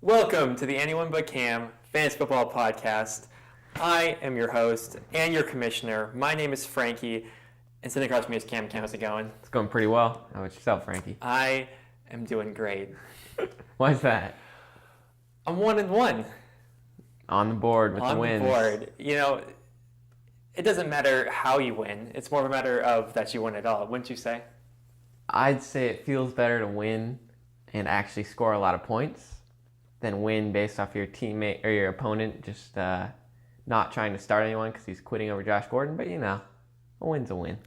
Welcome to the Anyone But Cam Fantasy Football Podcast. I am your host and your commissioner. My name is Frankie, and sitting across from me is Cam. Cam, how's it going? It's going pretty well. How about yourself, Frankie? I am doing great. Why is that? I'm 1-1. On the board with the wins. On the board. You know, it doesn't matter how you win. It's more of a matter of that you win it all, wouldn't you say? I'd say it feels better to win and actually score a lot of points than win based off your teammate or your opponent just not trying to start anyone because he's quitting over Josh Gordon. But, you know, a win's a win.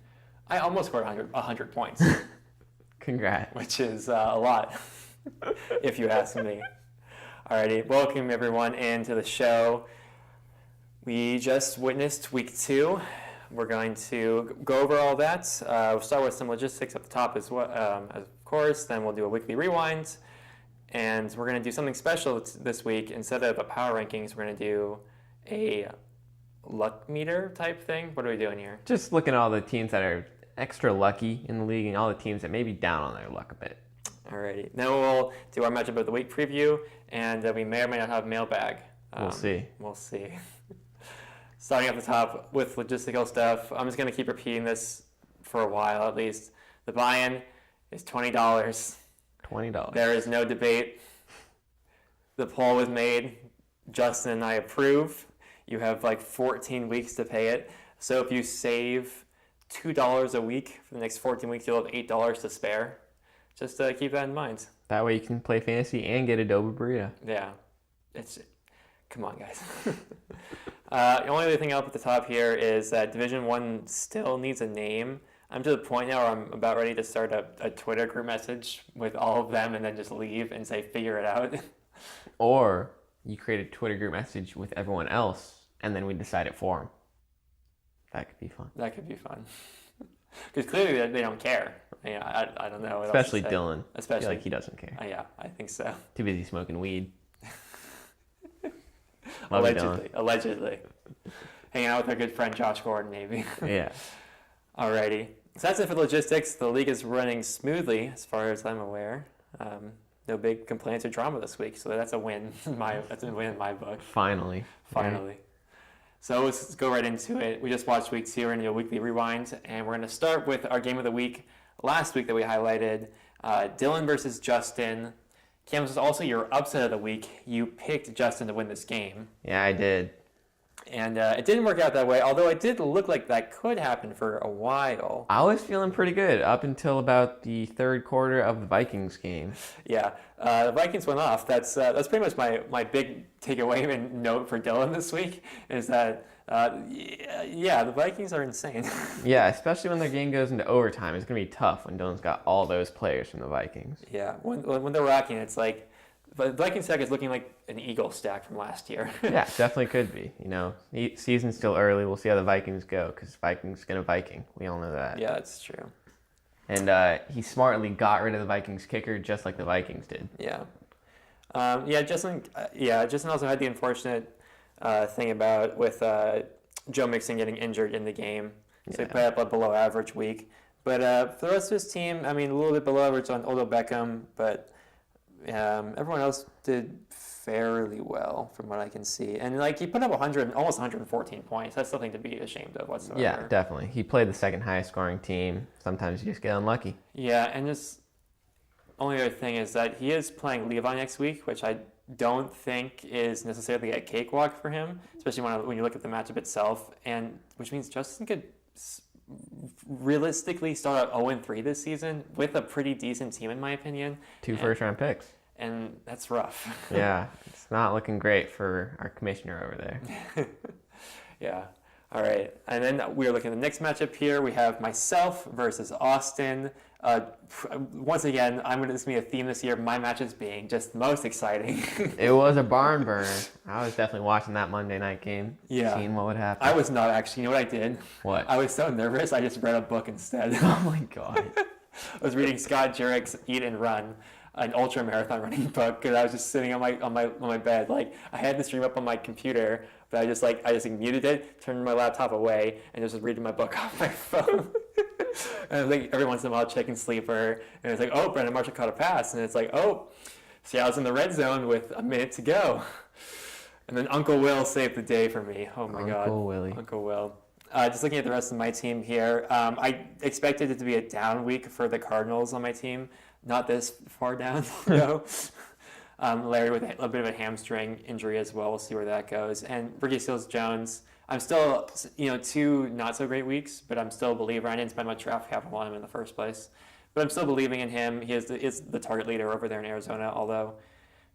I almost scored 100 points. Congrats. Which is a lot, if you ask me. Alrighty, welcome everyone into the show. We just witnessed week 2. We're going to go over all that. We'll start with some logistics at the top as well, of course. Then we'll do a weekly rewind. And we're going to do something special this week. Instead of a power rankings, we're going to do a luck meter type thing. What are we doing here? Just looking at all the teams that are extra lucky in the league and all the teams that may be down on their luck a bit. Alrighty. Then we'll do our matchup of the week preview, and we may or may not have mailbag. We'll see. We'll see. Starting at the top with logistical stuff, I'm just going to keep repeating this for a while at least. The buy-in is $20. $20. There is no debate. The poll was made. Justin and I approve. You have like 14 weeks to pay it. So if you save $2 a week for the next 14 weeks, you'll have $8 to spare. Just keep that in mind. That way you can play fantasy and get Adobe Burrito. Yeah. Come on, guys. The only other thing up at the top here is that Division 1 still needs a name. I'm to the point now where I'm about ready to start a Twitter group message with all of them and then just leave and say, figure it out. Or you create a Twitter group message with everyone else, and then we decide it for them. That could be fun. That could be fun. Because clearly they don't care. I don't know. Especially Dylan. Especially. I feel like he doesn't care. Yeah, I think so. Too busy smoking weed. Love Allegedly. Hanging out with our good friend Josh Gordon, maybe. Yeah. Alrighty. So that's it for logistics. The league is running smoothly, as far as I'm aware. No big complaints or drama this week, so that's a win. That's a win in my book. Finally. Finally. So let's go right into it. We just watched week 2. We're going to do a weekly rewind, and we're going to start with our game of the week last week that we highlighted. Dylan versus Justin. Cam, this was also your upset of the week. You picked Justin to win this game. Yeah, I did. And it didn't work out that way, although it did look like that could happen for a while. I was feeling pretty good up until about the third quarter of the Vikings game. Yeah, the Vikings went off. That's pretty much my big takeaway and note for Dylan this week is that, the Vikings are insane. Yeah, especially when their game goes into overtime. It's going to be tough when Dylan's got all those players from the Vikings. Yeah, when they're rocking, it's like, but the Viking stack is looking like an Eagle stack from last year. Yeah, definitely could be. You know, season's still early. We'll see how the Vikings go because Vikings going to Viking. We all know that. Yeah, that's true. And he smartly got rid of the Vikings kicker just like the Vikings did. Yeah. Justin also had the unfortunate thing about with Joe Mixon getting injured in the game. So he put up a below average week. But for the rest of his team, I mean, a little bit below average on Odell Beckham, but everyone else did fairly well from what I can see. And he put up almost 114 points. That's something to be ashamed of whatsoever. Yeah, definitely. He played the second highest scoring team. Sometimes you just get unlucky. Yeah, and just only other thing is that he is playing Levi next week, which I don't think is necessarily a cakewalk for him, especially when you look at the matchup itself, and which means Justin could realistically start out 0-3 this season with a pretty decent team, in my opinion. 2 first-round picks. And that's rough. Yeah, it's not looking great for our commissioner over there. Yeah. All right. And then we're looking at the next matchup here. We have myself versus Austin. Once again, this is going to be a theme this year. My matchups being just most exciting. It was a barn burner. I was definitely watching that Monday night game. Yeah. Seeing what would happen. I was not actually. You know what I did? What? I was so nervous. I just read a book instead. Oh my God. I was reading Scott Jurek's Eat and Run, an ultra marathon running book, because I was just sitting on my bed. I had the stream up on my computer, but I just muted it, turned my laptop away, and just was reading my book off my phone. And every once in a while checking Sleeper, and it's oh, Brandon Marshall caught a pass, and it's Seattle's in the red zone with a minute to go. And then Uncle Will saved the day for me. Oh my God. Uncle Willie. Uncle Will. Just looking at the rest of my team here, I expected it to be a down week for the Cardinals on my team. Not this far down, though. Larry with a bit of a hamstring injury as well. We'll see where that goes. And Ricky Seals-Jones, I'm still, 2 not so great weeks, but I'm still a believer. I didn't spend much draft capital on him in the first place. But I'm still believing in him. He is the target leader over there in Arizona, although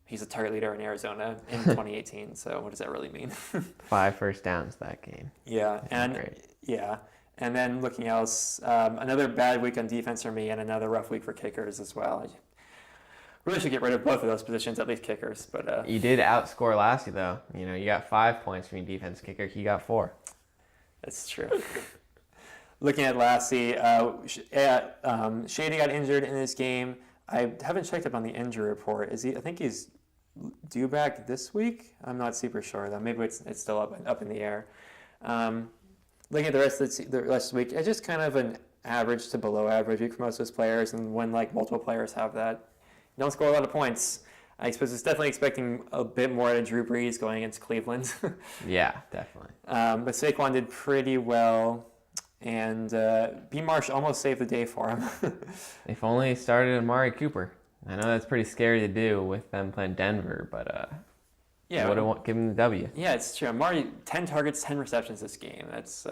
he's a target leader in Arizona in 2018. So what does that really mean? 5 first downs that game. Yeah, and then looking else, another bad week on defense for me, and another rough week for kickers as well. I really should get rid of both of those positions, at least kickers. But you did outscore Lassie though. You got 5 points from your defense kicker. He got 4. That's true. Looking at Lassie, Shady got injured in this game. I haven't checked up on the injury report. I think he's due back this week. I'm not super sure though. Maybe it's still up in the air. Looking at the rest of the week, it's just kind of an average to below average week for most of those players. And when multiple players have that, you don't score a lot of points. I suppose it's definitely expecting a bit more out of Drew Brees going against Cleveland. Yeah, definitely. But Saquon did pretty well. And B. Marsh almost saved the day for him. If only he started Amari Cooper. I know that's pretty scary to do with them playing Denver, but would have given him the W. Yeah, it's true. Amari, 10 targets, 10 receptions this game. That's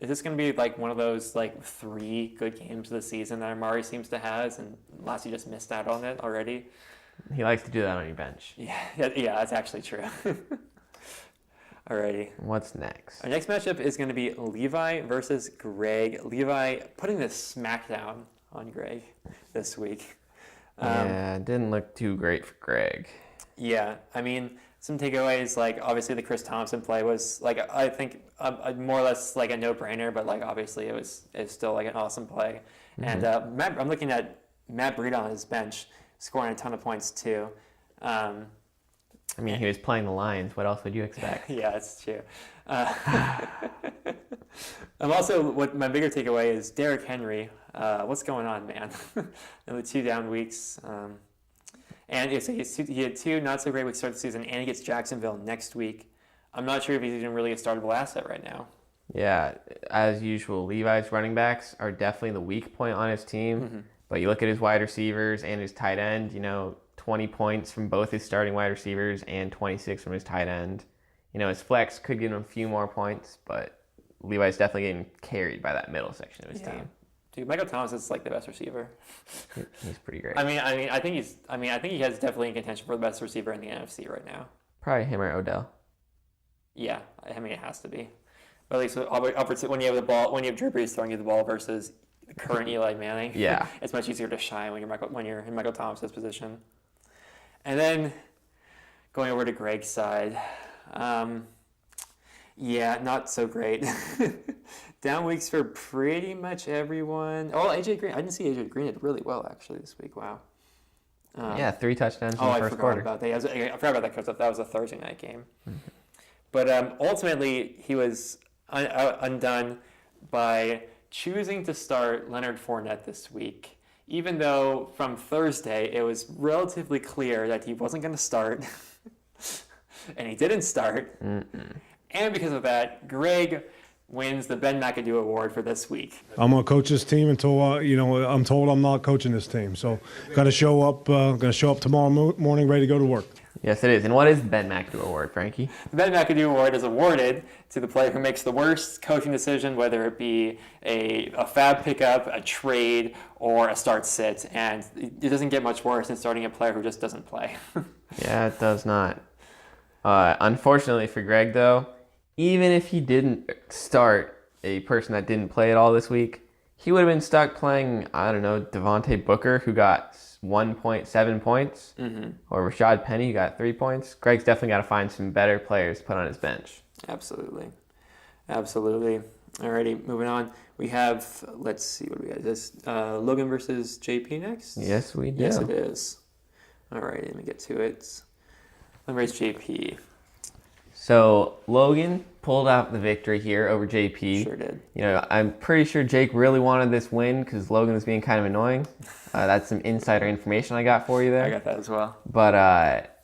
is this going to be one of those 3 good games of the season that Amari seems to has, and Lassie just missed out on it already? He likes to do that on your bench. Yeah, that's actually true. Alrighty. What's next? Our next matchup is going to be Levi versus Greg. Levi putting the smackdown on Greg this week. Yeah, it didn't look too great for Greg. Yeah, I mean, some takeaways, obviously the Chris Thompson play was, I think, more or less a no-brainer, but, obviously it was still, an awesome play. Mm-hmm. And I'm looking at Matt Breida on his bench, scoring a ton of points, too. He was playing the Lions. What else would you expect? Yeah, that's true. What my bigger takeaway is Derrick Henry. What's going on, man? The 2 down weeks. And he had 2 not so great weeks to start the season, and he gets Jacksonville next week. I'm not sure if he's even really a startable asset right now. Yeah, as usual, Levi's running backs are definitely the weak point on his team. Mm-hmm. But you look at his wide receivers and his tight end, 20 points from both his starting wide receivers and 26 from his tight end. His flex could give him a few more points, but Levi's definitely getting carried by that middle section of his team. Dude, Michael Thomas is the best receiver. He's pretty great. I think he has definitely in contention for the best receiver in the NFC right now. Probably him or Odell. Yeah, it has to be. But at least when you have the ball, when you have Drew Brees throwing you the ball versus the current Eli Manning, yeah, it's much easier to shine when you're in Michael Thomas's position. And then going over to Greg's side, not so great. Down weeks for pretty much everyone. Oh, AJ Green. I didn't see AJ Green did really well actually this week. Wow. 3 touchdowns in the first quarter. I forgot about that because that was a Thursday night game. Mm-hmm. But ultimately, he was undone by choosing to start Leonard Fournette this week, even though from Thursday it was relatively clear that he wasn't going to start, and he didn't start. Mm-mm. And because of that, Greg wins the Ben McAdoo Award for this week. I'm gonna coach this team until I'm told I'm not coaching this team. So, gonna show up tomorrow morning, ready to go to work. Yes, it is. And what is the Ben McAdoo Award, Frankie? The Ben McAdoo Award is awarded to the player who makes the worst coaching decision, whether it be a fab pickup, a trade, or a start-sit. And it doesn't get much worse than starting a player who just doesn't play. Yeah, it does not. Unfortunately for Greg, though, even if he didn't start a person that didn't play at all this week, he would have been stuck playing, Devontae Booker, who got 1.7 points, mm-hmm. or Rashad Penny, who got 3 points. Greg's definitely got to find some better players to put on his bench. Absolutely. Alrighty, moving on. We have, let's see, what do we got? Is this Logan versus JP next? Yes, we do. Yes, it is. Alright, let me get to it. Let me raise JP. So Logan pulled out the victory here over JP. Sure did. You know, I'm pretty sure Jake really wanted this win because Logan was being kind of annoying. That's some insider information I got for you there. I got that as well. But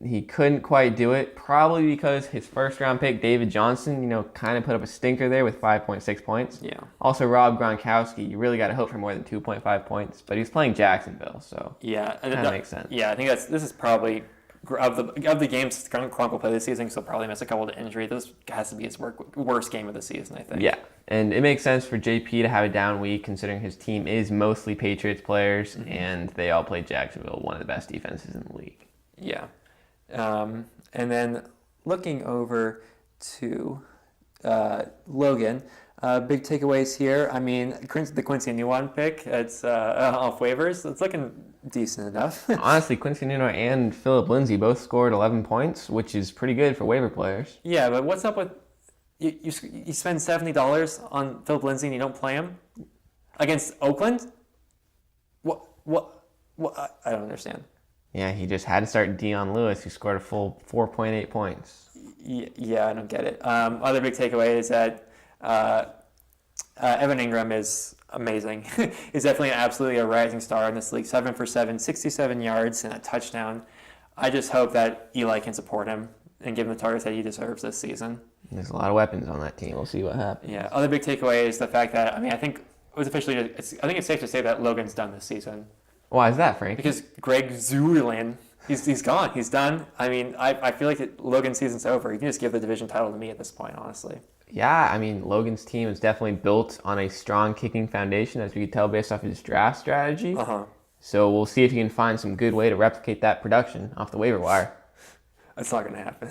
he couldn't quite do it, probably because his first round pick, David Johnson, kind of put up a stinker there with 5.6 points. Yeah. Also, Rob Gronkowski, you really got to hope for more than 2.5 points, but he's playing Jacksonville, so Yeah. kind of makes sense. Yeah, I think this is probably of the games Gronk will play this season, because he'll probably miss a couple to injury. This has to be his worst game of the season, I think. Yeah, and it makes sense for JP to have a down week considering his team is mostly Patriots players, and they all play Jacksonville, one of the best defenses in the league. Yeah. And then looking over to Logan, big takeaways here. I mean, the Quincy Newon pick, it's off waivers. It's looking decent enough. Honestly, Quincy Newon and Philip Lindsay both scored 11 points, which is pretty good for waiver players. Yeah, but what's up with you spend $70 on Philip Lindsay and you don't play him against Oakland? What? I don't understand. Yeah, he just had to start Dion Lewis, who scored a full 4.8 points. Yeah, I don't get it. Other big takeaway is that Evan Ingram is amazing. He's definitely absolutely a rising star in this league. 7 for 7, 67 yards and a touchdown. I just hope that Eli can support him and give him the targets that he deserves this season. There's a lot of weapons on that team. We'll see what happens. Yeah. Other big takeaway is the fact that I think it was officially. I think it's safe to say that Logan's done this season. Why is that, Frank? Because Greg Zuerlein, he's gone. He's done. I mean, I feel like Logan's season's over. You can just give the division title to me at this point, honestly. Yeah, I mean, Logan's team is definitely built on a strong kicking foundation, as we could tell based off his draft strategy. So we'll see if he can find some good way to replicate that production off the waiver wire. That's not going to happen.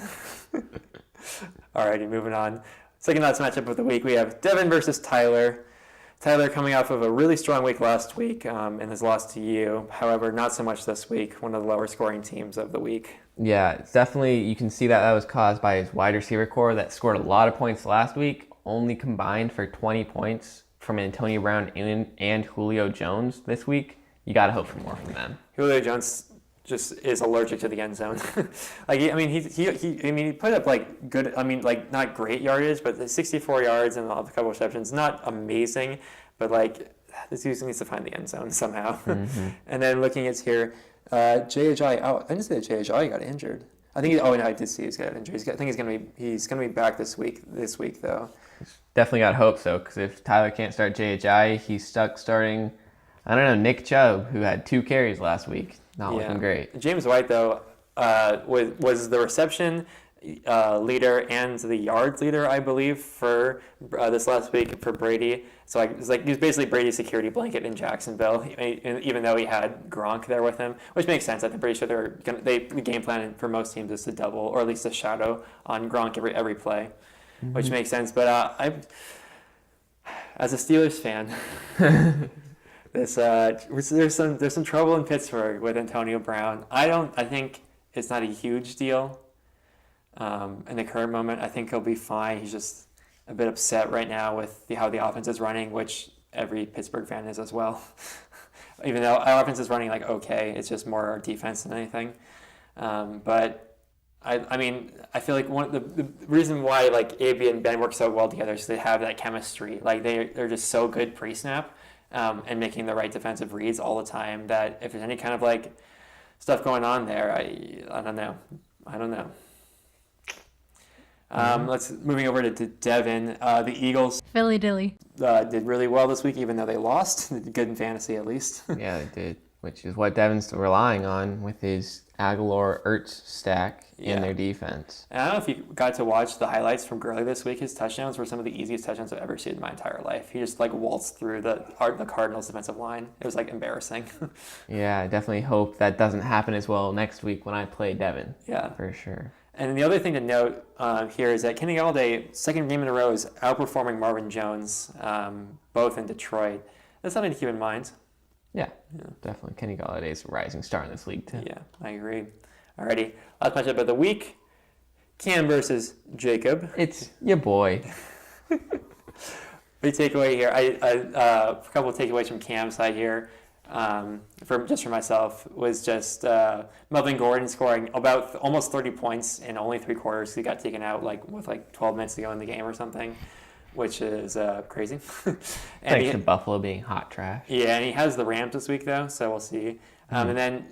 Alrighty, moving on. Second last matchup of the week, we have Devin versus Tyler. Tyler coming off of a really strong week last week and has lost to you. However, not so much this week, one of the lower scoring teams of the week. Yeah, it's definitely, you can see that was caused by his wide receiver core that scored a lot of points last week, only combined for 20 points from Antonio Brown and Julio Jones this week. You got to hope for more from them. Julio Jones just is allergic to the end zone. He put up good, not great yardage, but the 64 yards and a couple of receptions, not amazing, but this dude needs to find the end zone somehow. And then looking at here, Jay Ajayi out. I didn't say that Jay Ajayi got injured. I think. I did see he's got injured. I think he's gonna be back this week. This week though. Definitely got hope so, because if Tyler can't start Jay Ajayi, he's stuck starting. I don't know, Nick Chubb, who had 2 carries last week. Not looking great. James White, though, was the reception leader and the yards leader, I believe, for this last week for Brady. So he was basically Brady's security blanket in Jacksonville, even though he had Gronk there with him, which makes sense. I'm pretty sure the game plan for most teams is to double or at least a shadow on Gronk every play, which makes sense. But as a Steelers fan. There's some trouble in Pittsburgh with Antonio Brown. I think it's not a huge deal in the current moment. I think he'll be fine. He's just a bit upset right now with how the offense is running, which every Pittsburgh fan is as well. Even though our offense is running okay, it's just more our defense than anything. But I feel like the reason why AB and Ben work so well together is they have that chemistry. They're just so good pre-snap. And making the right defensive reads all the time, that if there's any kind of stuff going on there, I don't know. Let's moving over to Devin. The Eagles Philly Dilly did really well this week, even though they lost. Good in fantasy, at least. Yeah, they did, which is what Devin's relying on with his Aguilar-Ertz stack in their defense. And I don't know if you got to watch the highlights from Gurley this week. His touchdowns were some of the easiest touchdowns I've ever seen in my entire life. He just waltzed through the Cardinals defensive line. It was embarrassing. Yeah, I definitely hope that doesn't happen as well next week when I play Devin. Yeah. For sure. And the other thing to note here is that Kenny Galladay, second game in a row, is outperforming Marvin Jones, both in Detroit. That's something to keep in mind. Yeah, definitely. Kenny Galladay's a rising star in this league, too. Yeah, I agree. Alrighty, last matchup of the week, Cam versus Jacob. It's your boy. Big takeaway here. A couple of takeaways from Cam's side here. for myself was just Melvin Gordon scoring about almost 30 points in only 3 quarters. He got taken out with 12 minutes to go in the game or something, which is crazy. Thanks to Buffalo being hot trash. Yeah, and he has the Rams this week though, so we'll see. And then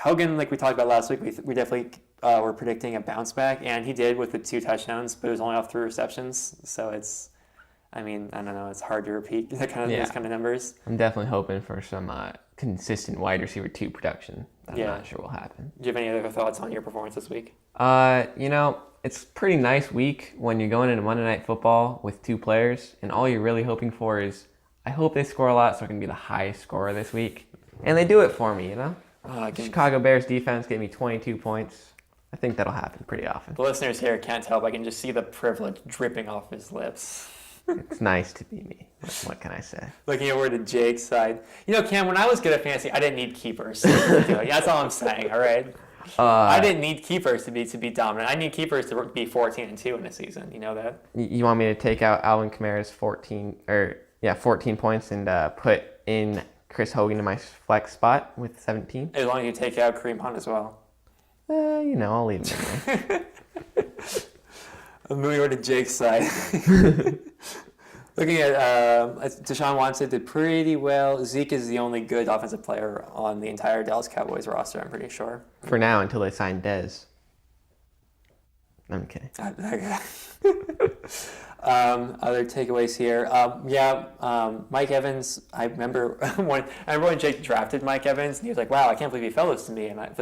Hogan, like we talked about last week, we definitely were predicting a bounce back, and he did with the 2 touchdowns, but it was only off 3 receptions. So it's, I don't know, it's hard to repeat those kind of numbers. I'm definitely hoping for some consistent wide receiver 2 production. I'm not sure will happen. Do you have any other thoughts on your performance this week? It's a pretty nice week when you're going into Monday Night Football with 2 players, and all you're really hoping for is, I hope they score a lot so I can be the highest scorer this week. And they do it for me, Chicago Bears defense gave me 22 points. I think that'll happen pretty often. The listeners here can't tell, but I can just see the privilege dripping off his lips. It's nice to be me. What can I say? Looking over to Jake's side. Cam, when I was good at fantasy, I didn't need keepers. That's all I'm saying, all right? I didn't need keepers to be dominant. I need keepers to be 14-2 in a season. You know that? You want me to take out Alvin Kamara's 14 points and put in Chris Hogan in my flex spot with 17? As long as you take out Kareem Hunt as well. I'll leave him in there. Moving over to Jake's side. Looking at Deshaun Watson did pretty well. Zeke is the only good offensive player on the entire Dallas Cowboys roster, I'm pretty sure. For now, until they sign Dez. I'm kidding. Other takeaways here. Mike Evans. I remember when Jake drafted Mike Evans, and he was like, "Wow, I can't believe he fell this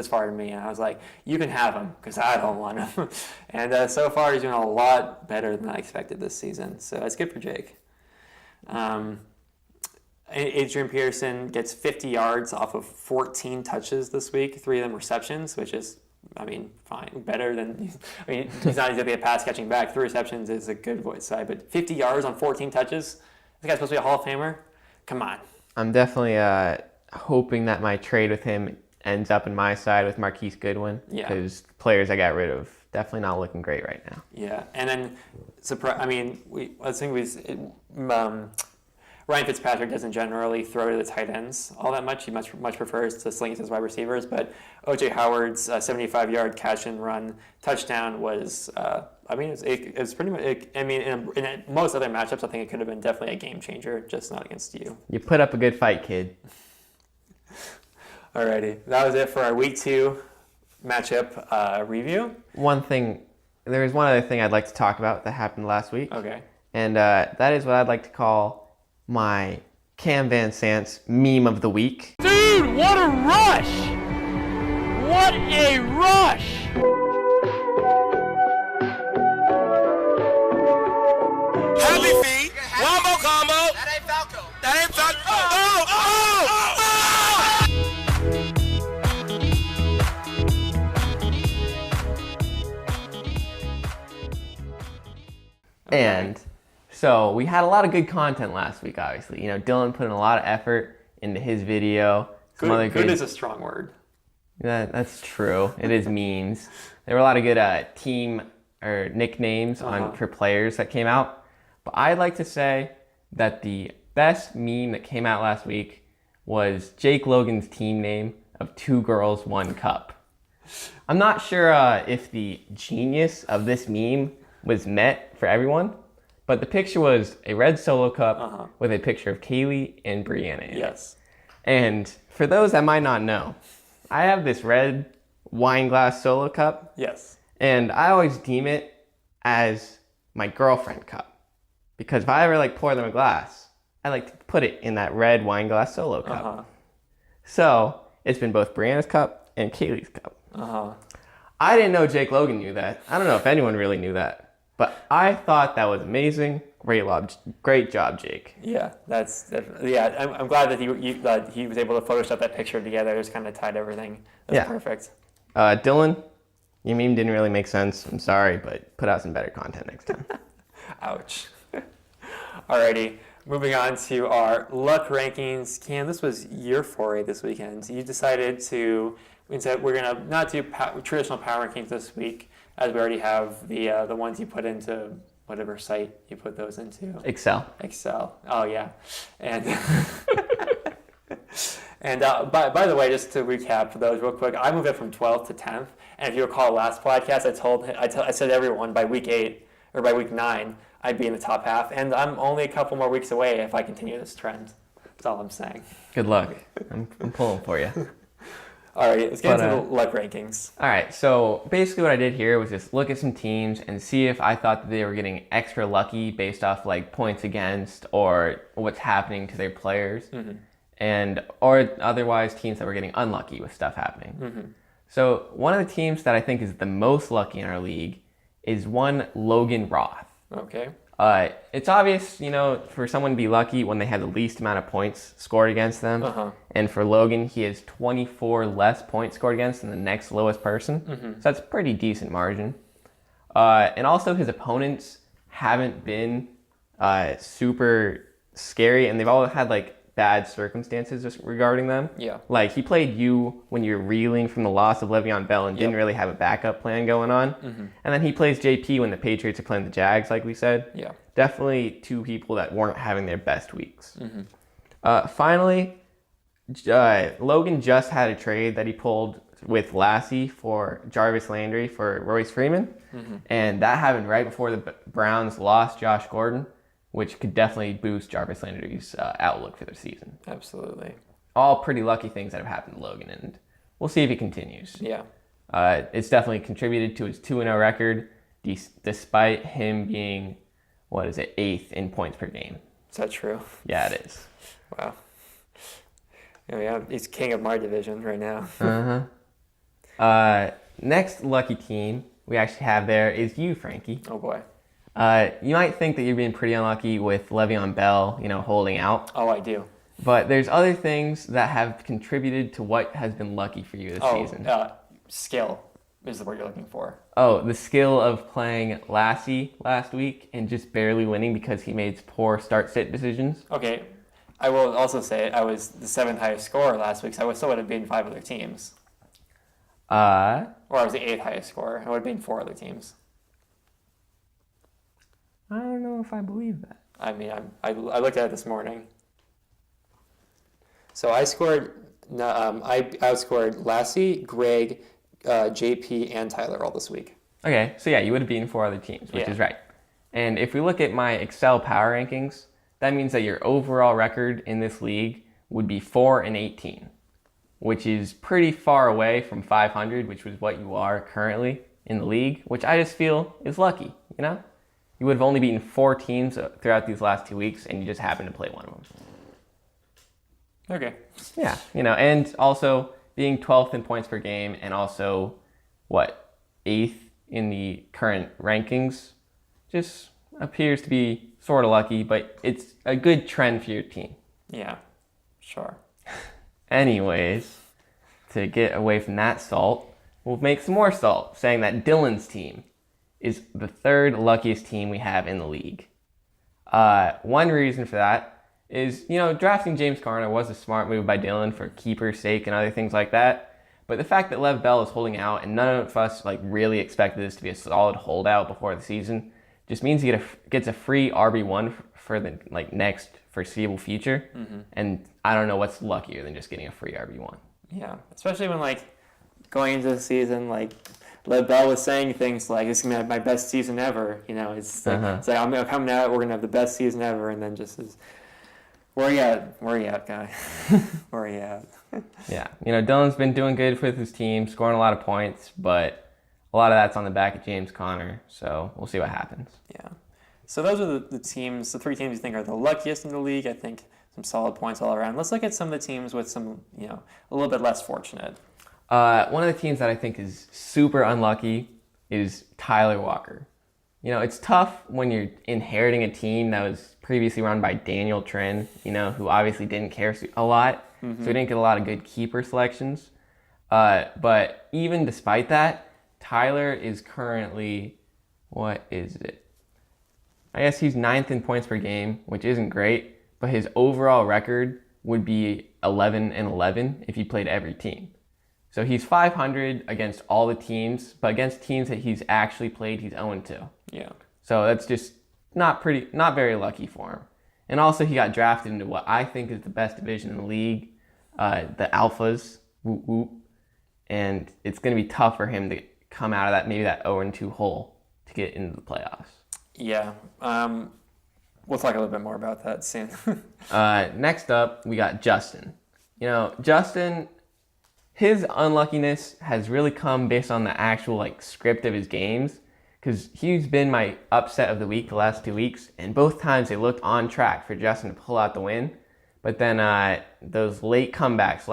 far to me." And I was like, "You can have him because I don't want him." And so far, he's doing a lot better than I expected this season. So it's good for Jake. Adrian Peterson gets 50 yards off of 14 touches this week, 3 of them receptions, which is, fine. Better than, he's not exactly a pass catching back. 3 receptions is a good side, but 50 yards on 14 touches? This guy's supposed to be a Hall of Famer? Come on. I'm definitely hoping that my trade with him ends up in my side with Marquise Goodwin. Yeah. Because players I got rid of, definitely not looking great right now. Yeah, and then, Ryan Fitzpatrick doesn't generally throw to the tight ends all that much. He much prefers to sling it to his wide receivers. But O.J. Howard's 75-yard catch and run touchdown was, it was pretty much. In most other matchups, I think it could have been definitely a game changer, just not against you. You put up a good fight, kid. Alrighty, that was it for our Week 2 matchup review. There was one other thing I'd like to talk about that happened last week. Okay. And that is what I'd like to call my Cam Van Sant's meme of the week. Dude, what a rush! What a rush! Heavy feet, wombo combo. That ain't Falco. And so we had a lot of good content last week, obviously. Dylan put in a lot of effort into his video. Good is a strong word. Yeah, that's true. It is memes. There were a lot of good team or nicknames for players that came out. But I'd like to say that the best meme that came out last week was Jake Logan's team name of 2 Girls, 1 Cup. I'm not sure if the genius of this meme was met for everyone, but the picture was a red Solo cup with a picture of Kaylee and Brianna in it. Yes. And for those that might not know, I have this red wine glass Solo cup. Yes. And I always deem it as my girlfriend cup. Because if I ever pour them a glass, I like to put it in that red wine glass Solo cup. So it's been both Brianna's cup and Kaylee's cup. I didn't know Jake Logan knew that. I don't know if anyone really knew that. But I thought that was amazing. Great job, Jake. Yeah, I'm glad that he was able to Photoshop that picture together. Just kind of tied everything. That's perfect. Dylan, your meme didn't really make sense. I'm sorry, but put out some better content next time. Ouch. Alrighty, moving on to our luck rankings. Cam, this was your foray this weekend. You decided we're gonna not do traditional power rankings this week, as we already have the ones you put into whatever site you put those into. Excel. Oh, yeah. And And by the way, just to recap for those real quick, I moved up from 12th to 10th. And if you recall last podcast, I said everyone by week 8 or by week 9, I'd be in the top half. And I'm only a couple more weeks away if I continue this trend. That's all I'm saying. Good luck. I'm pulling for you. All right, let's get into the luck rankings. All right, so basically what I did here was just look at some teams and see if I thought that they were getting extra lucky based off like points against or what's happening to their players, and or otherwise teams that were getting unlucky with stuff happening. So one of the teams that I think is the most lucky in our league is one Logan Roth. Okay. It's obvious, for someone to be lucky when they had the least amount of points scored against them. And for Logan, he has 24 less points scored against than the next lowest person. So that's a pretty decent margin. And also his opponents haven't been super scary, and they've all had like bad circumstances just regarding them. Yeah. Like he played you when you're reeling from the loss of Le'Veon Bell and didn't really have a backup plan going on. And then he plays JP when the Patriots are playing the Jags, like we said. Yeah. Definitely two people that weren't having their best weeks. Finally, Logan just had a trade that he pulled with Lassie for Jarvis Landry for Royce Freeman. And that happened right before the Browns lost Josh Gordon, which could definitely boost Jarvis Landry's outlook for the season. Absolutely. All pretty lucky things that have happened to Logan, and we'll see if he continues. Yeah. It's definitely contributed to his 2-0 record, despite him being, 8th in points per game. Is that true? Yeah, it is. Wow. Yeah, he's king of my division right now. Next lucky team we actually have there is you, Frankie. Oh, boy. You might think that you're being pretty unlucky with Le'Veon Bell, holding out. Oh, I do. But there's other things that have contributed to what has been lucky for you this season. Skill is the word you're looking for. Oh, the skill of playing Lassie last week and just barely winning because he made poor start-sit decisions. Okay. I will also say I was the 7th highest scorer last week, so I still would have beaten 5 other teams. Or I was the 8th highest scorer. I would have beaten 4 other teams. I don't know if I believe that. I mean, I looked at it this morning. So I outscored Lassie, Greg, JP, and Tyler all this week. Okay, so yeah, you would have beaten 4 other teams, which is right. And if we look at my Excel power rankings, that means that your overall record in this league would be 4-18, which is pretty far away from 500, which was what you are currently in the league, which I just feel is lucky, You would have only beaten 4 teams throughout these last 2 weeks, and you just happened to play one of them. Okay. Yeah, and also being 12th in points per game and also, 8th in the current rankings just appears to be sort of lucky, but it's a good trend for your team. Yeah, sure. Anyways, to get away from that salt, we'll make some more salt, saying that Dylan's team is the 3rd luckiest team we have in the league. One reason for that is, drafting James Conner was a smart move by Dylan for keeper's sake and other things like that. But the fact that Lev Bell is holding out and none of us really expected this to be a solid holdout before the season just means he gets a free RB1 for the next foreseeable future. And I don't know what's luckier than just getting a free RB1. Yeah, especially when going into the season, Lev Bell was saying things like, "This is gonna be my best season ever." It's like I'm coming out. We're gonna have the best season ever, and then just where you at? Where you at, guy? Where you at? Yeah, Dylan's been doing good with his team, scoring a lot of points, but a lot of that's on the back of James Conner. So we'll see what happens. Yeah. So those are the teams, the 3 teams you think are the luckiest in the league. I think some solid points all around. Let's look at some of the teams with some, a little bit less fortunate. One of the teams that I think is super unlucky is Tyler Walker. It's tough when you're inheriting a team that was previously run by Daniel Trin, who obviously didn't care a lot, so he didn't get a lot of good keeper selections. But even despite that, Tyler is currently, I guess he's 9th in points per game, which isn't great, but his overall record would be 11-11 if he played every team. So he's 500 against all the teams, but against teams that he's actually played, he's 0-2. Yeah. So that's just not very lucky for him. And also he got drafted into what I think is the best division in the league. the alphas, whoop whoop, and it's going to be tough for him to come out of that 0-2 hole to get into the playoffs. Yeah. We'll talk a little bit more about that soon. Next up, we got Justin. Justin, his unluckiness has really come based on the actual script of his games, because he's been my upset of the week the last 2 weeks, and both times they looked on track for Justin to pull out the win. But then those late comebacks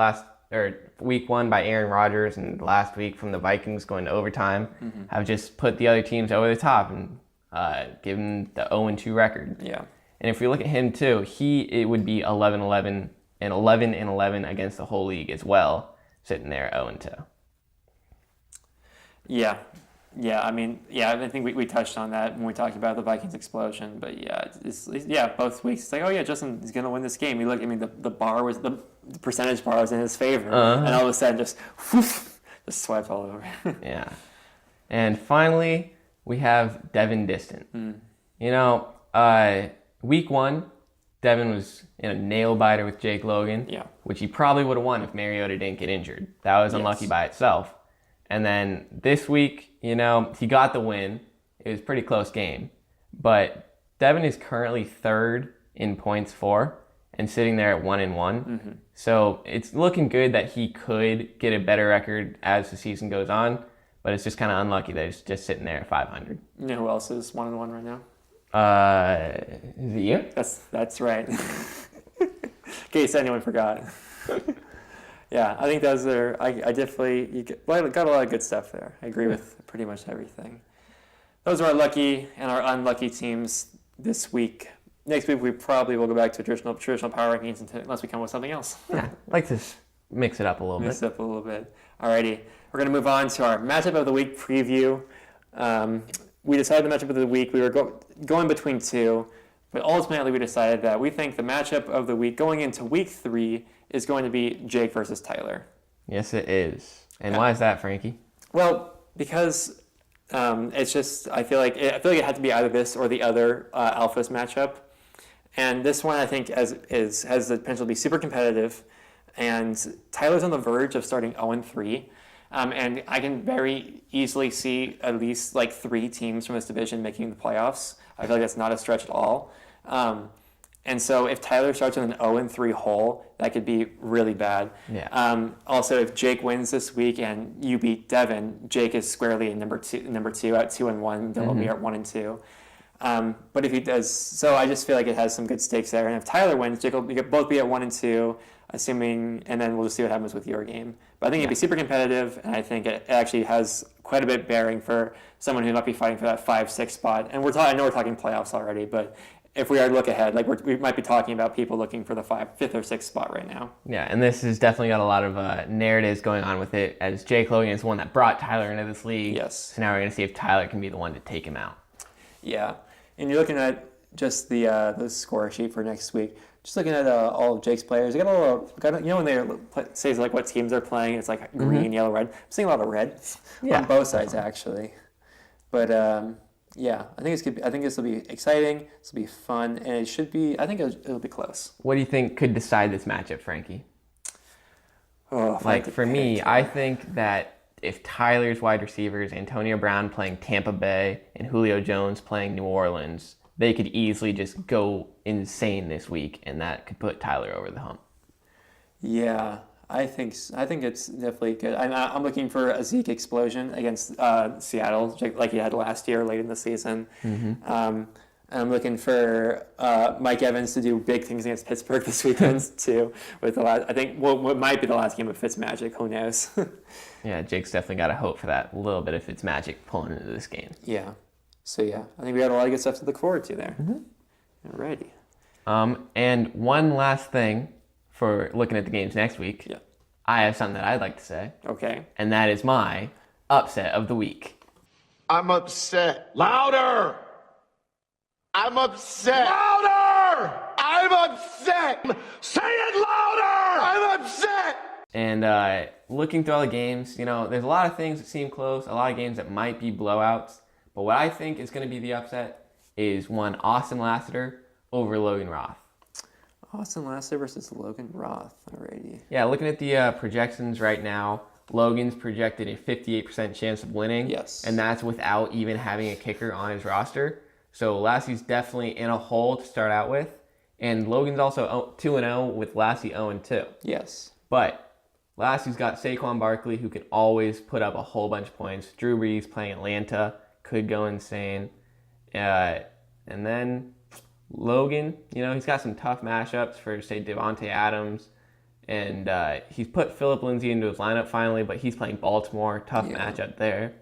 week 1 by Aaron Rodgers and last week from the Vikings going to overtime have just put the other teams over the top and given the 0-2 record. Yeah. And if we look at him too, it would be 11-11 and 11-11 against the whole league as well, sitting there 0-2. Yeah. Yeah, I think we touched on that when we talked about the Vikings explosion. But yeah, both weeks it's like, oh yeah, Justin is going to win this game. The percentage bar was in his favor, and all of a sudden just swiped all over. Yeah. And finally, we have Devin Distant. Week 1, Devin was in a nail biter with Jake Logan, which he probably would have won if Mariota didn't get injured. That was unlucky by itself. And then this week, he got the win. It was a pretty close game. But Devin is currently 3rd in points for and sitting there at 1-1. So it's looking good that he could get a better record as the season goes on. But it's just kind of unlucky that he's just sitting there at 500. You know who else is 1-1 right now? Is it you? That's right. In case anyone forgot. Yeah, I think those are. I definitely got a lot of good stuff there. I agree with pretty much everything. Those are our lucky and our unlucky teams this week. Next week we probably will go back to traditional power rankings unless we come up with something else. Yeah, like to mix it up a little bit. Alrighty, we're gonna move on to our matchup of the week preview. We decided the matchup of the week. We were going between two, but ultimately we decided that we think the matchup of the week going into week 3 is going to be Jake versus Tyler. Yes, it is. And why is that, Frankie? Well, because it's just I feel like it had to be either this or the other Alphas matchup, and this one I think has the potential to be super competitive, and Tyler's on the verge of starting 0-3. And I can very easily see at least 3 teams from this division making the playoffs. I feel like that's not a stretch at all. And so if Tyler starts with an 0-3 hole, that could be really bad. Yeah. Also, if Jake wins this week and you beat Devin, Jake is squarely in number two at 2-1. Devin will be at 1-2. But if he does, so I just feel like it has some good stakes there. And if Tyler wins, Jake will both be at 1-2. Assuming, and then we'll just see what happens with your game. But I think it'd be super competitive, and I think it actually has quite a bit bearing for someone who might be fighting for that 5-6 spot. And I know we're talking playoffs already, but if we are to look ahead, we might be talking about people looking for the 5th or 6th spot right now. Yeah, and this has definitely got a lot of narratives going on with it, as Jake Logan is the one that brought Tyler into this league. Yes. So now we're going to see if Tyler can be the one to take him out. Yeah, and you're looking at just the score sheet for next week. Just looking at all of Jake's players, they got a little. When they say what teams they're playing, it's green, yellow, red. I'm seeing a lot of red on both sides actually. But yeah, I think this will be exciting. This will be fun, and it should be. I think it'll be close. What do you think could decide this matchup, Frankie? Oh, for me, I think that if Tyler's wide receivers, Antonio Brown playing Tampa Bay and Julio Jones playing New Orleans, they could easily just go insane this week, and that could put Tyler over the hump. Yeah, I think it's definitely good. I'm looking for a Zeke explosion against Seattle, like he had last year late in the season. And I'm looking for Mike Evans to do big things against Pittsburgh this weekend too. With what might be the last game of Fitzmagic. Who knows? Yeah, Jake's definitely got to hope for that little bit of Fitzmagic pulling into this game. Yeah. So yeah, I think we got a lot of good stuff to look forward to there. Alrighty. And one last thing for looking at the games next week. Yeah. I have something that I'd like to say. Okay. And that is my upset of the week. I'm upset. Louder! I'm upset. Louder! I'm upset. Say it louder! I'm upset. And looking through all the games, there's a lot of things that seem close, a lot of games that might be blowouts. But what I think is going to be the upset is one Austin Lassiter over Logan Roth. Austin Lasser versus Logan Roth. Alrighty. Yeah, looking at the projections right now, Logan's projected a 58% chance of winning. Yes. And that's without even having a kicker on his roster. So Lassie's definitely in a hole to start out with. And Logan's also 2-0 with Lassie 0-2. Yes. But Lassie's got Saquon Barkley, who can always put up a whole bunch of points. Drew Brees playing Atlanta could go insane. And then Logan, he's got some tough matchups for, say, Devontae Adams. And he's put Phillip Lindsay into his lineup finally, but he's playing Baltimore. Tough matchup there.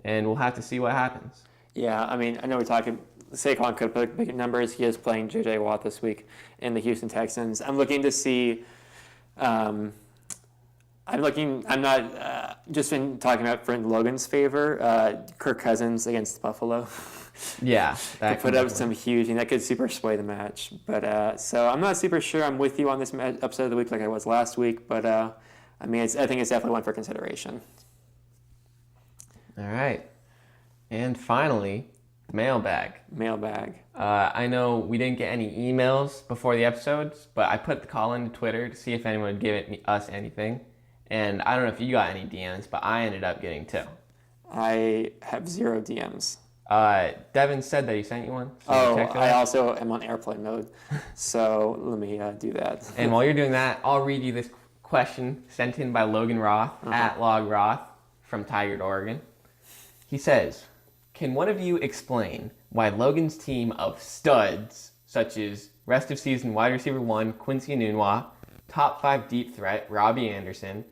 And we'll have to see what happens. Yeah, I mean, I know we're talking Saquon could put big numbers. He is playing J.J. Watt this week in the Houston Texans. I'm looking to see I'm not just been talking about for Logan's favor, Kirk Cousins against Buffalo. Yeah. That could put up some huge, and that could super sway the match. But so I'm not super sure I'm with you on this episode of the week like I was last week, but I think it's definitely one for consideration. All right. And finally, the mailbag. I know we didn't get any emails before the episodes, but I put the call into Twitter to see if anyone would give us anything. And I don't know if you got any DMs, but I ended up getting 2. I have 0 DMs. Devin said that he sent you one. So I also am on airplane mode, so let me do that. And while you're doing that, I'll read you this question sent in by Logan Roth, at Log Roth, from Tigard, Oregon. He says, can one of you explain why Logan's team of studs, such as rest of season wide receiver 1, Quincy Enunwa, top 5 deep threat, Robbie Anderson,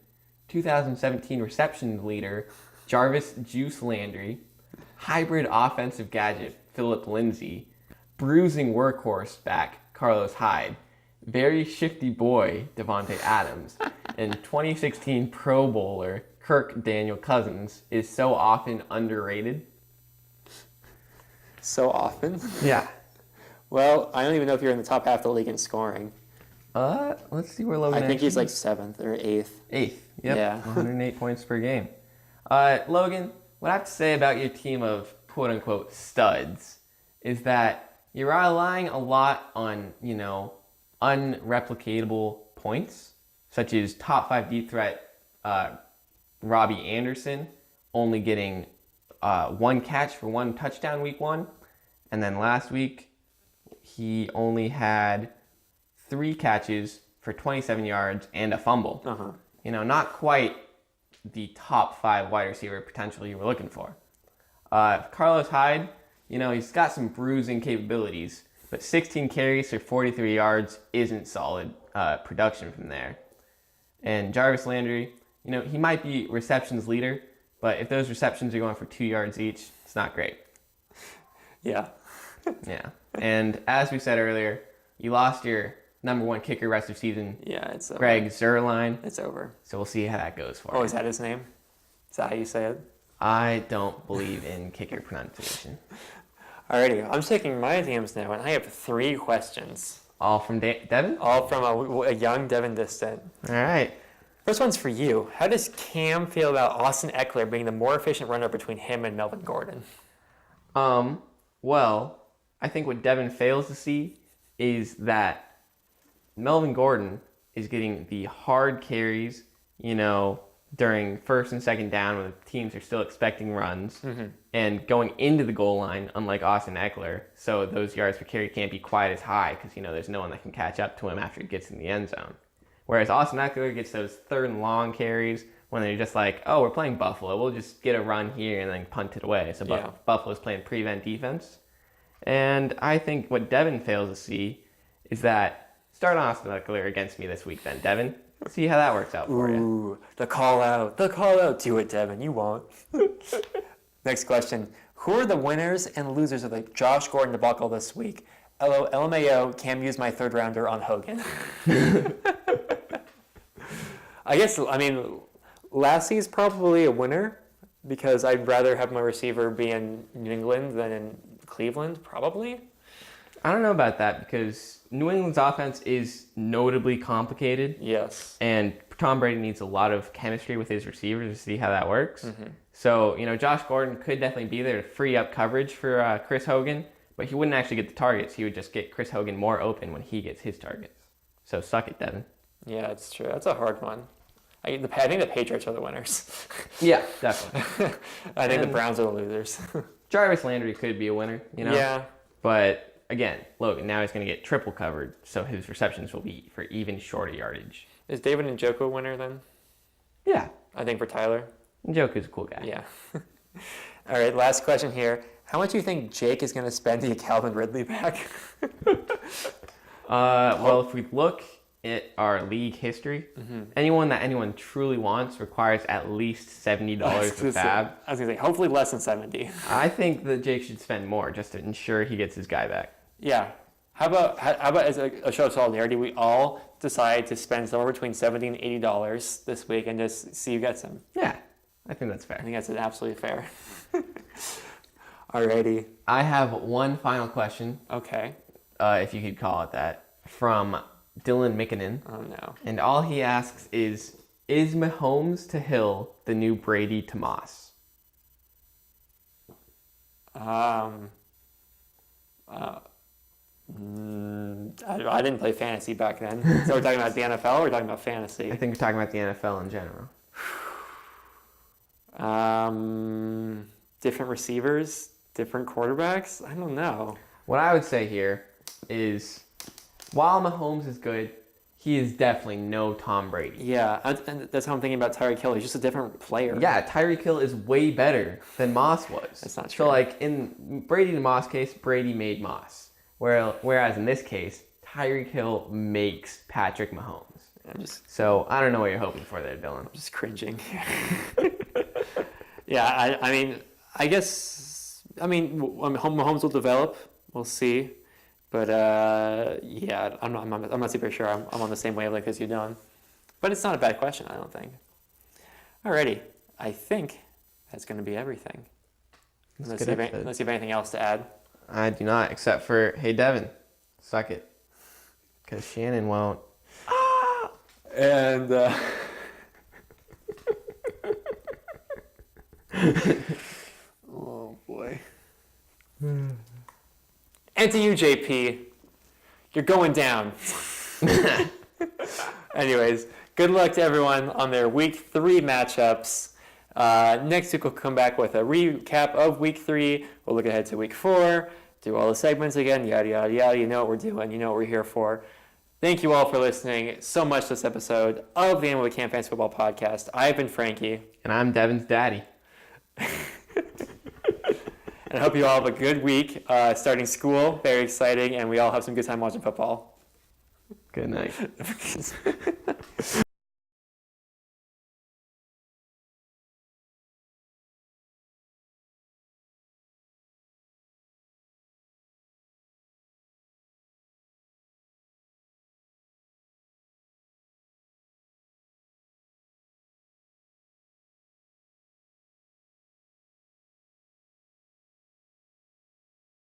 2017 reception leader, Jarvis Juice Landry, hybrid offensive gadget, Phillip Lindsay, bruising workhorse back, Carlos Hyde, very shifty boy, Devontae Adams, and 2016 Pro Bowler, Kirk Daniel Cousins, is so often underrated? So often? Yeah. Well, I don't even know if you're in the top half of the league in scoring. Let's see where Logan I think he's is. like 7th or 8th. 8th. Yep. Yeah. 108 points per game. Logan, what I have to say about your team of quote-unquote studs is that you're relying a lot on, unreplicatable points, such as top 5 deep threat Robbie Anderson only getting 1 catch for 1 touchdown week 1. And then last week, he only had 3 catches for 27 yards and a fumble. Not quite the top 5 wide receiver potential you were looking for. Carlos Hyde, he's got some bruising capabilities, but 16 carries for 43 yards isn't solid production from there. And Jarvis Landry, he might be receptions leader, but if those receptions are going for 2 yards each, it's not great. Yeah. Yeah. And as we said earlier, you lost your number 1 kicker rest of season, Yeah, it's over. Greg Zuerlein. It's over. So we'll see how that goes for Oh, you. is that his name? Is that how you say it? I don't believe in kicker pronunciation. Alrighty, I'm taking my DMs now, and I have 3 questions. All from Devin? All from a young Devin Distant. All right. First one's for you. How does Cam feel about Austin Eckler being the more efficient runner between him and Melvin Gordon? Well, I think what Devin fails to see is that Melvin Gordon is getting the hard carries, during first and second down when the teams are still expecting runs and going into the goal line, unlike Austin Eckler. So those yards per carry can't be quite as high because, there's no one that can catch up to him after he gets in the end zone. Whereas Austin Eckler gets those third and long carries when they're just like, oh, we're playing Buffalo. We'll just get a run here and then punt it away. So Buffalo's playing prevent defense. And I think what Devin fails to see is that start Austin Eckler against me this week then, Devin. See how that works out for you. Ooh, the call out. Do it, Devin. You won't. Next question. Who are the winners and losers of the Josh Gordon debacle this week? LMAO, Cam used my 3rd rounder on Hogan. Lassie's probably a winner because I'd rather have my receiver be in New England than in Cleveland, probably. I don't know about that because New England's offense is notably complicated. Yes. And Tom Brady needs a lot of chemistry with his receivers to see how that works. So, Josh Gordon could definitely be there to free up coverage for Chris Hogan, but he wouldn't actually get the targets. He would just get Chris Hogan more open when he gets his targets. So suck it, Devin. Yeah, it's true. That's a hard one. I think the Patriots are the winners. Yeah, definitely. I think the And- Browns are the losers. Jarvis Landry could be a winner, you know? Yeah. But again, Logan, now he's going to get triple covered, so his receptions will be for even shorter yardage. Is David Njoku a winner then? Yeah, I think for Tyler. Njoku's a cool guy. Yeah. All right, last question here. How much do you think Jake is going to spend to get Calvin Ridley back? Well, if we look at our league history, anyone that anyone truly wants requires at least $70 to fab. I was going to say, hopefully less than 70. I think that Jake should spend more just to ensure he gets his guy back. Yeah. How about as a show of solidarity, we all decide to spend somewhere between $70 and $80 this week and just see who gets him? Yeah, I think that's I fair. think that's absolutely fair. Alrighty. I have one final question, Okay. if you could call it that, from Dylan McKinnon. Oh, no. And all he asks is Mahomes to Hill the new Brady to Moss? I didn't play fantasy back then. So we're talking about the NFL or we're talking about fantasy? I think we're talking about the NFL in general. Different receivers, different quarterbacks. I don't know. What I would say here is, while Mahomes is good, he is definitely no Tom Brady. Yeah, and that's how I'm thinking about Tyreek Hill. He's just a different player. Yeah, Tyreek Hill is way better than Moss was. That's not true. So, like, in Brady to Moss case, Brady made Moss. Whereas in this case, Tyreek Hill makes Patrick Mahomes. I'm just So, I don't know what you're hoping for there, Dylan. cringing. Yeah, I mean, I guess, Mahomes will develop. We'll see. But, yeah, I'm not super sure I'm on the same wavelength as you, Dylan. But it's not a bad question, I don't think. Alrighty. I think that's going to be everything. Unless good you, have, episode. unless you have anything else to add. I do not, except for, hey, Devin, suck it. Because Shannon won't. And, oh, boy. And to you, JP, you're going down. Anyways, good luck to everyone on their Week 3 matchups. Next week, we'll come back with a recap of Week 3. We'll look ahead to Week 4, do all the segments again, yada, yada, yada. You know what we're doing. You know what we're here for. Thank you all for listening so much to this episode of the MLB Camp Fantasy Football Podcast. I've been Frankie. And I'm Devin's daddy. And I hope you all have a good week starting school. Very exciting. And we all have some good time watching football. Good night.